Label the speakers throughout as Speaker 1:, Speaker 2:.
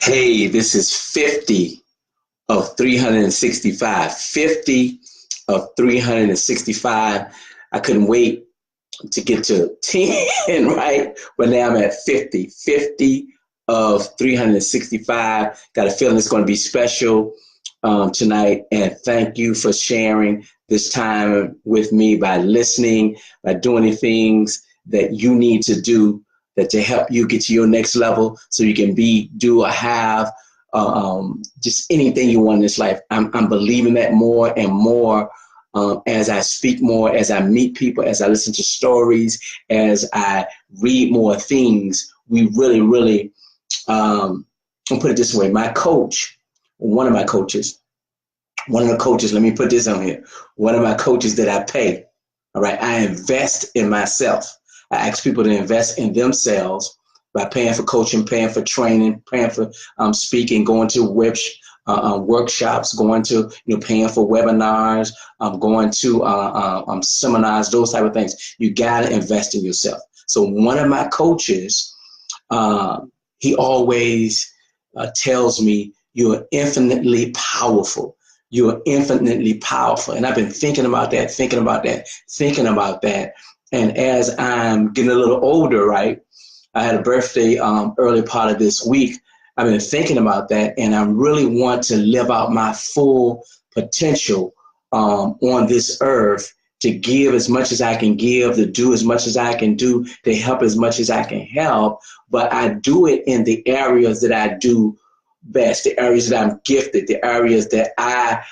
Speaker 1: Hey, this is 50 of 365. 50 of 365. I couldn't wait to get to 10, right? But now I'm at 50. 50 of 365. Got a feeling it's going to be special tonight. And thank you for sharing this time with me by listening, by doing the things that you need to do that to help you get to your next level so you can be, do, or have just anything you want in this life. I'm believing that more and more as I speak more, as I meet people, as I listen to stories, as I read more things. We really, I'll put it this way. My coach, one of my coaches, one of the coaches, let me put this on here. One of my coaches that I pay, all right, I invest in myself. I ask people to invest in themselves by paying for coaching, paying for training, paying for speaking, going to workshops, going to, paying for webinars, going to seminars, those type of things. You got to invest in yourself. So one of my coaches, he always tells me, you're infinitely powerful. You're infinitely powerful. And I've been thinking about that. And as I'm getting a little older, right, I had a birthday early part of this week. I've been thinking about that, and I really want to live out my full potential on this earth, to give as much as I can give, to do as much as I can do, to help as much as I can help. But I do it in the areas that I do best, the areas that I'm gifted, the areas that I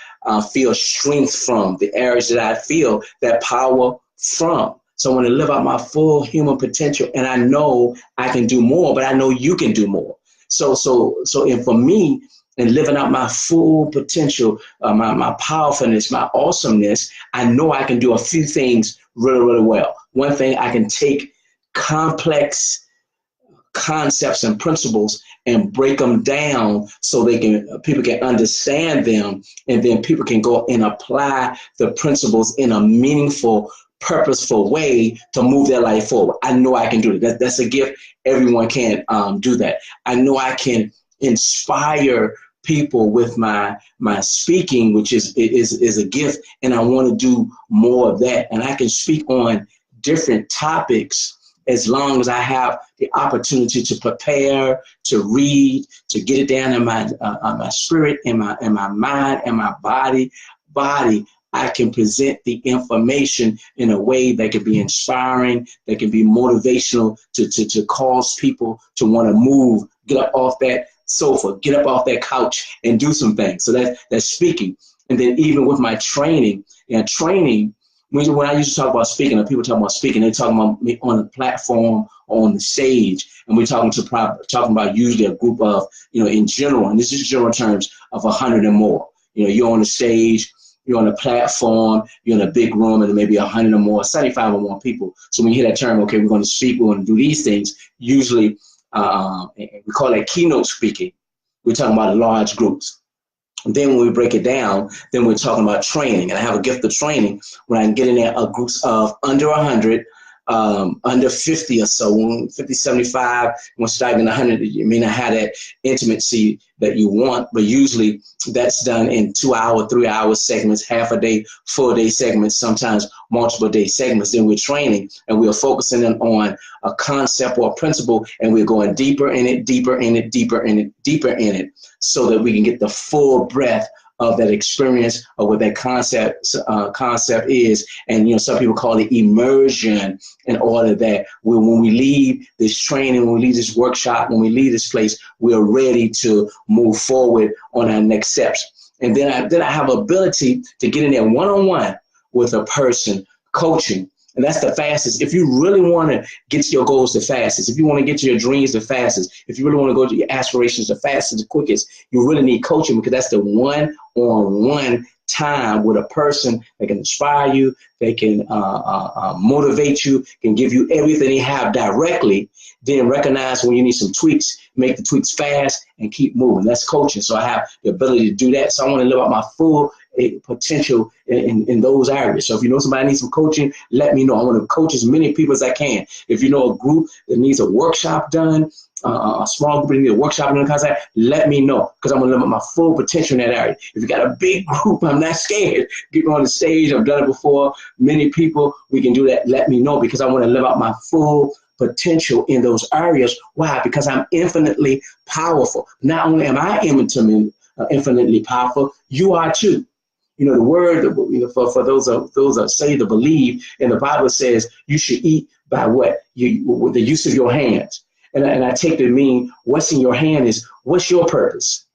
Speaker 1: feel strength from, the areas that I feel that power from. So I want to live out my full human potential, and I know I can do more, but I know you can do more. So, and for me, in living out my full potential, my powerfulness, my awesomeness, I know I can do a few things really well. One thing, I can take complex concepts and principles and break them down so people can understand them, and then people can go and apply the principles in a meaningful, purposeful way to move their life forward. I know I can do it. That's a gift. Everyone can do that. I know I can inspire people with my speaking, which is a gift, and I want to do more of that. And I can speak on different topics as long as I have the opportunity to prepare, to read, to get it down in my spirit, in my mind, and my body. I can present the information in a way that can be inspiring, that can be motivational to cause people to want to move, get up off that sofa, get up off that couch, and do some things. So that's speaking. And then even with my training, when I used to talk about speaking, and people talk about speaking, they're talking about me on the platform, on the stage, and we're talking about usually a group of, in general, and this is general terms, of 100 or more. You're on the stage, you're on a platform, you're in a big room, and maybe 100 or more, 75 or more people. So when you hear that term, okay, we're going to speak, we're going to do these things, usually we call that keynote speaking. We're talking about large groups. Then when we break it down, then we're talking about training. And I have a gift of training when I can get in there groups of under 100, under 50 or so, 50, 75, when starting 100, you may not have that intimacy that you want, but usually that's done in 2-hour, 3-hour segments, half a day, full day segments, sometimes multiple day segments. Then we're training and we're focusing on a concept or a principle, and we're going deeper in it, deeper in it, deeper in it, deeper in it, so that we can get the full breadth of that experience of what that concept is. And some people call it immersion, in order that when we leave this training, when we leave this workshop, when we leave this place, we're ready to move forward on our next steps. And then I have ability to get in there one-on-one with a person, coaching. And that's the fastest. If you really want to get to your goals the fastest, if you want to get to your dreams the fastest, if you really want to go to your aspirations the fastest, the quickest, you really need coaching, because that's the one-on-one time with a person that can inspire you, they can motivate you, can give you everything they have directly, then recognize when you need some tweaks, make the tweaks fast, and keep moving. That's coaching. So I have the ability to do that. So I want to live out my full potential in those areas. So if you know somebody needs some coaching, let me know. I want to coach as many people as I can. If you know a group that needs a workshop done, a small group, you need a workshop in the concept, let me know, because I'm going to live up my full potential in that area. If you got a big group, I'm not scared. Get on the stage. I've done it before. Many people, we can do that. Let me know, because I want to live out my full potential in those areas. Why? Because I'm infinitely powerful. Not only am I infinitely powerful, you are too. You know, the word, you know, for those that say to believe, in the Bible says you should eat by what? With the use of your hands. And I take to mean what's in your hand is what's your purpose?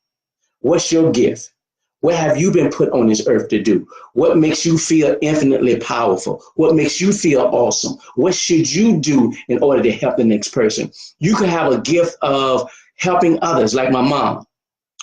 Speaker 1: What's your gift? What have you been put on this earth to do? What makes you feel infinitely powerful? What makes you feel awesome? What should you do in order to help the next person? You could have a gift of helping others, like my mom.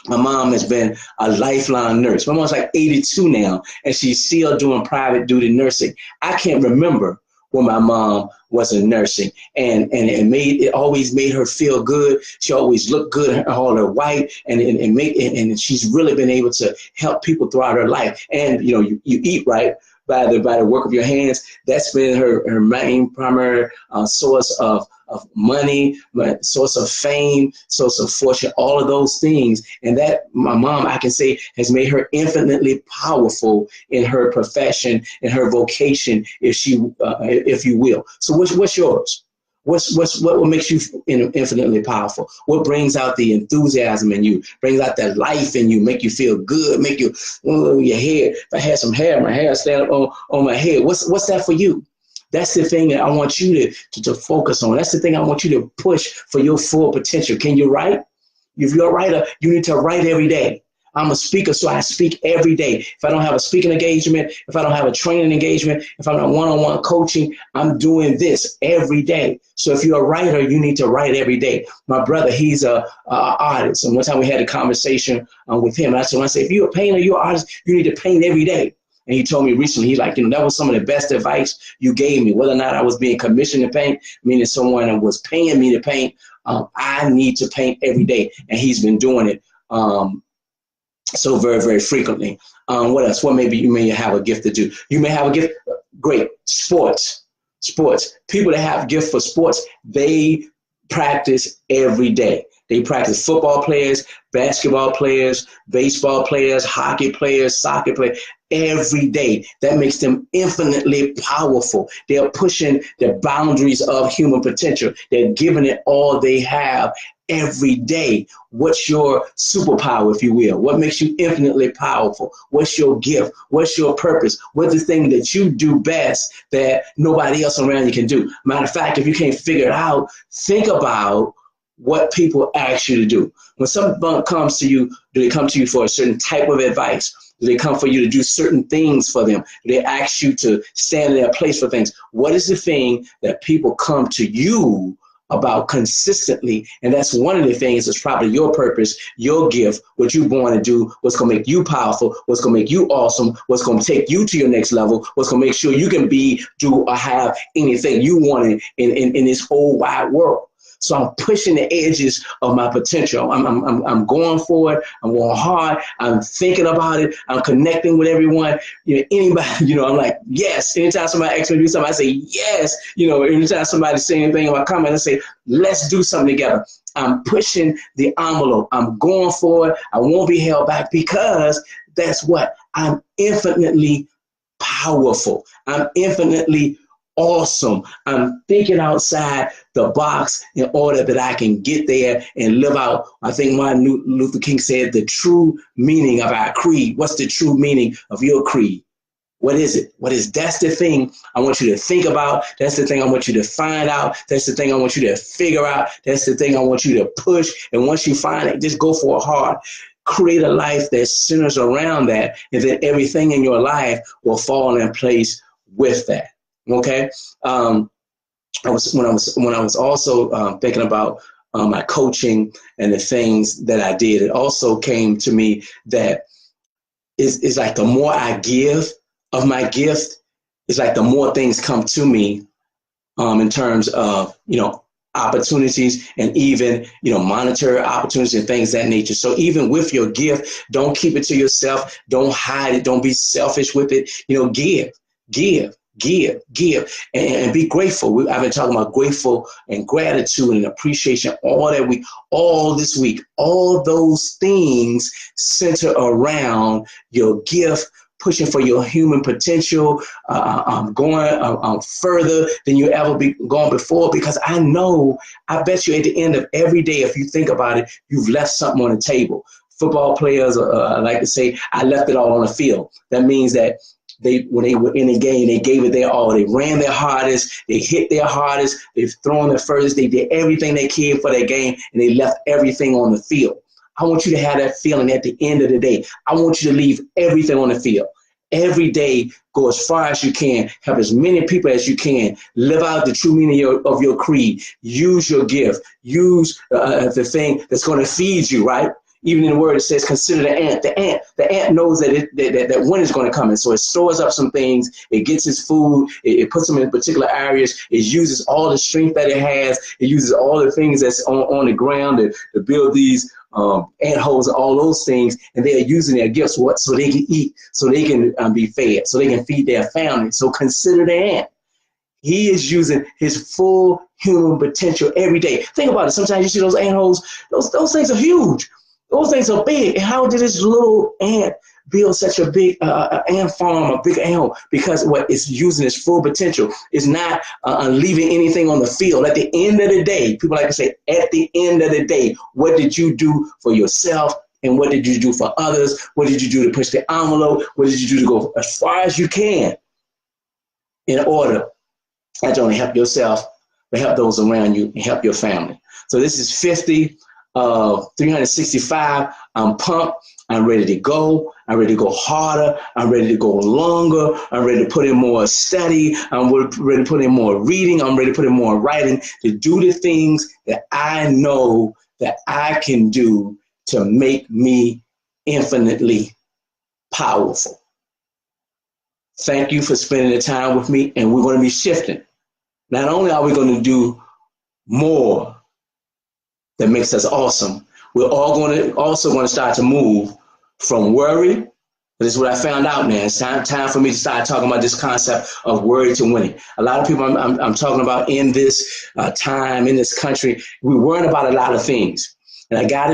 Speaker 1: My mom has been a lifelong nurse. My mom's like 82 now, and she's still doing private duty nursing. I can't remember when my mom wasn't nursing, and it always made her feel good. She always looked good, all her white, and she's really been able to help people throughout her life. And you know, you eat right by the work of your hands. That's been her main primary source of money, source of fame, source of fortune, all of those things. And that, my mom, I can say, has made her infinitely powerful in her profession, in her vocation, if you will. So what's yours? What makes you infinitely powerful? What brings out the enthusiasm in you, brings out that life in you, make you feel good, make you, your hair, if I had some hair, my hair stand up on my head. What's that for you? That's the thing that I want you to focus on. That's the thing I want you to push for your full potential. Can you write? If you're a writer, you need to write every day. I'm a speaker, so I speak every day. If I don't have a speaking engagement, if I don't have a training engagement, if I'm not one-on-one coaching, I'm doing this every day. So if you're a writer, you need to write every day. My brother, he's a artist. And one time we had a conversation with him. And I said, if you're a painter, you're an artist, you need to paint every day. And he told me recently, he's like, that was some of the best advice you gave me. Whether or not I was being commissioned to paint, meaning someone was paying me to paint, I need to paint every day. And he's been doing it so very, very frequently. What else? What maybe you may have a gift to do? You may have a gift. Great. Sports. People that have gift for sports, they practice every day. They practice. Football players, basketball players, baseball players, hockey players, soccer players, every day. That makes them infinitely powerful. They are pushing the boundaries of human potential. They're giving it all they have every day. What's your superpower, if you will? What makes you infinitely powerful? What's your gift? What's your purpose? What's the thing that you do best that nobody else around you can do? Matter of fact, if you can't figure it out, think about what people ask you to do. When someone comes to you, do they come to you for a certain type of advice? Do they come for you to do certain things for them? Do they ask you to stand in their place for things? What is the thing that people come to you about consistently? And that's one of the things that's probably your purpose, your gift, what you're born to do, what's going to make you powerful, what's going to make you awesome, what's going to take you to your next level, what's going to make sure you can be, do, or have anything you want in this whole wide world. So I'm pushing the edges of my potential. I'm going for it. I'm going hard. I'm thinking about it. I'm connecting with everyone. Anybody, I'm like, yes. Anytime somebody asks me to do something, I say, yes. Anytime somebody say anything in my comment, I say, let's do something together. I'm pushing the envelope. I'm going for it. I won't be held back, because that's what I'm infinitely powerful. I'm infinitely awesome. I'm thinking outside the box in order that I can get there and live out. I think Martin Luther King said the true meaning of our creed. What's the true meaning of your creed? What is it? That's the thing I want you to think about. That's the thing I want you to find out. That's the thing I want you to figure out. That's the thing I want you to push. And once you find it, just go for it hard. Create a life that centers around that, and then everything in your life will fall in place with that. Okay. When I was also thinking about my coaching and the things that I did, it also came to me that it's like the more I give of my gift, it's like the more things come to me in terms of, opportunities, and even, monetary opportunities and things of that nature. So even with your gift, don't keep it to yourself. Don't hide it. Don't be selfish with it. Give. give, and be grateful. I've been talking about grateful and gratitude and appreciation all this week. All those things center around your gift, pushing for your human potential, going further than you ever gone before. Because I bet you at the end of every day, if you think about it, you've left something on the table. Football players like to say, I left it all on the field. That means that when they were in a game, they gave it their all. They ran their hardest. They hit their hardest. They've thrown their furthest. They did everything they could for their game, and they left everything on the field. I want you to have that feeling at the end of the day. I want you to leave everything on the field. Every day, go as far as you can. Help as many people as you can. Live out the true meaning of your creed. Use your gift. Use the thing that's going to feed you, right? Even in the word, it says, consider the ant. The ant knows that that winter's going to come in. So it stores up some things. It gets its food. It puts them in particular areas. It uses all the strength that it has. It uses all the things that's on the ground to build these ant holes and all those things. And they are using their gifts so they can eat, so they can be fed, so they can feed their family. So consider the ant. He is using his full human potential every day. Think about it. Sometimes you see those ant holes. Those things are huge. Those things are big. And how did this little ant build such a big ant farm, a big ant? Because it's using its full potential. It's not leaving anything on the field. At the end of the day, people like to say, at the end of the day, what did you do for yourself? And what did you do for others? What did you do to push the envelope? What did you do to go as far as you can in order not to only help yourself, but help those around you and help your family? So this is 50. 365. I'm pumped. I'm ready to go. I'm ready to go harder. I'm ready to go longer. I'm ready to put in more study. I'm ready to put in more reading. I'm ready to put in more writing to do the things that I know that I can do to make me infinitely powerful. Thank you for spending the time with me, and we're going to be shifting. Not only are we going to do more that makes us awesome, we're also going to start to move from worry. This is what I found out, man. It's time for me to start talking about this concept of worry to winning. A lot of people I'm talking about in this time, in this country, we worry about a lot of things. And I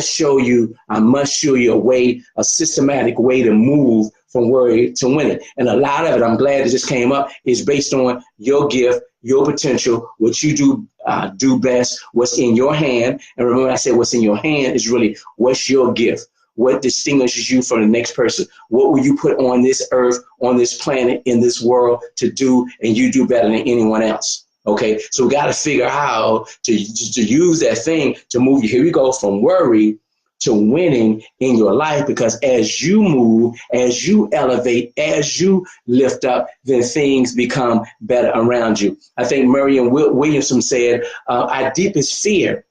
Speaker 1: must show you a systematic way to move from worry to winning. And a lot of it, I'm glad it just came up, is based on your gift, your potential, what you do best, what's in your hand. And remember, I said what's in your hand is really what's your gift. What distinguishes you from the next person? What will you put on this earth, on this planet, in this world to do, and you do better than anyone else? Okay, so we got to figure out how to use that thing to move you. Here we go, from worry to winning in your life, because as you move, as you elevate, as you lift up, then things become better around you. I think Marianne Williamson said, our deepest fear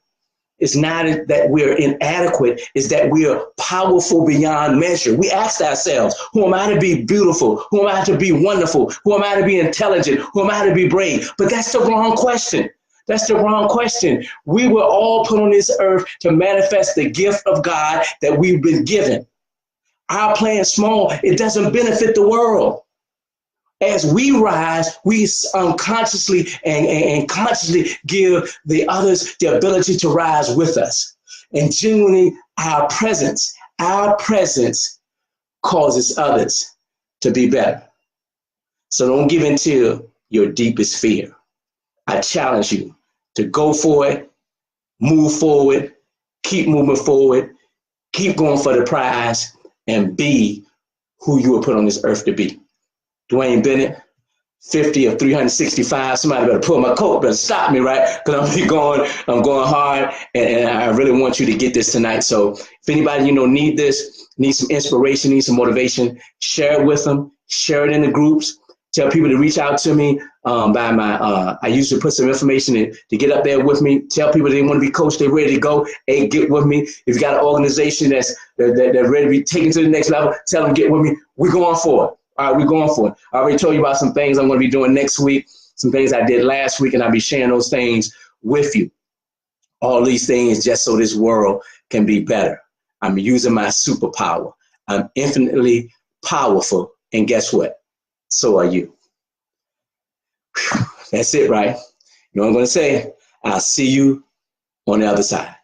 Speaker 1: is not that we're inadequate, it's that we are powerful beyond measure. We asked ourselves, who am I to be beautiful? Who am I to be wonderful? Who am I to be intelligent? Who am I to be brave? But that's the wrong question. That's the wrong question. We were all put on this earth to manifest the gift of God that we've been given. Our playing small, it doesn't benefit the world. As we rise, we unconsciously and consciously give the others the ability to rise with us. And genuinely, our presence causes others to be better. So don't give in to your deepest fear. I challenge you to go for it, move forward, keep moving forward, keep going for the prize, and be who you were put on this earth to be. Dwayne Bennett, 50 of 365. Somebody better pull my coat, better stop me, right? Because I'm going hard, and I really want you to get this tonight. So if anybody need this, needs some inspiration, needs some motivation, share it with them, share it in the groups. Tell people to reach out to me by my, I usually put some information to get up there with me. Tell people they want to be coached, they're ready to go. Hey, get with me. If you got an organization that's ready to be taken to the next level, tell them get with me. We're going for it. All right, we're going for it. I already told you about some things I'm going to be doing next week, some things I did last week, and I'll be sharing those things with you. All these things just so this world can be better. I'm using my superpower. I'm infinitely powerful, and guess what? So are you. That's it, right? You know what I'm going to say? I'll see you on the other side.